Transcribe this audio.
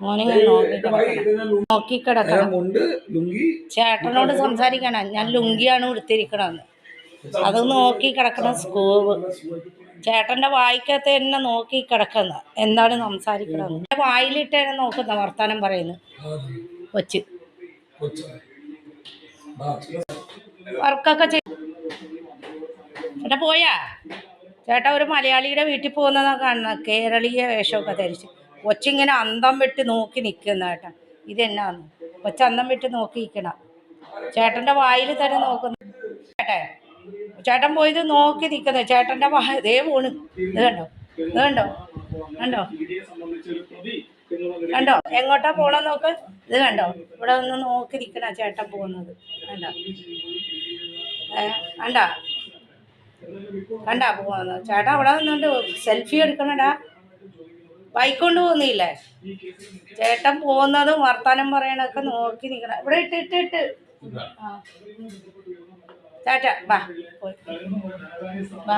മോനിങ്ങനെ നോക്കി കിടക്കണം. ചേട്ടനോട് സംസാരിക്കണം, ഞാൻ ലുങ്കിയാണ് ഉടുത്തിരിക്കണമെന്ന്. അത് നോക്കി കിടക്കണം. സ്കൂവ് ചേട്ടൻ്റെ വായിക്കകത്ത് തന്നെ നോക്കി കിടക്കുന്ന എന്താണ് സംസാരിക്കണമെന്ന്. വായിലിട്ട് തന്നെ നോക്കുന്ന വർത്താനം പറയുന്നു കൊച്ച്. വർക്കൊക്കെ ചേട്ടാ പോയാ? ചേട്ടാ ഒരു മലയാളിയുടെ വീട്ടിൽ പോകുന്നതാണ് കാണുന്നത്, കേരളീയ വേഷമൊക്കെ ധരിച്ച്. കൊച്ചിങ്ങനെ അന്തം വിട്ട് നോക്കി നിൽക്കുന്ന ചേട്ടാ. ഇതെന്നാന്ന് കൊച്ച് അന്തം വിട്ട് നോക്കി നിൽക്കണം. ചേട്ടൻ്റെ വായിൽ തന്നെ നോക്കുന്നു. ചേട്ടൻ പോയത് നോക്കി നിൽക്കുന്നത്. ചേട്ടൻ്റെ ഇതേ പോണ്. ഇത് കണ്ടോ, ഇത് കണ്ടോ, കണ്ടോ, കണ്ടോ എങ്ങോട്ടാ പോണെന്ന് നോക്ക്. ഇത് കണ്ടോ, ഇവിടെ ഒന്ന് നോക്കി നിൽക്കണ ചേട്ടൻ പോകുന്നത്. കണ്ടോ, കണ്ടാ കണ്ടാ പോകുന്നത്. ചേട്ടാ അവിടെ നിന്നുകൊണ്ട് സെൽഫി എടുക്കണടാ. ബൈക്കൊണ്ട് പോകുന്നില്ലേ? ചേട്ടൻ പോകുന്നതും വർത്താനം പറയണൊക്കെ നോക്കി നിൽക്കണം. ഇവിടെ ഇട്ടിട്ട് ആ ചേട്ടാ വാ പോയി വാ.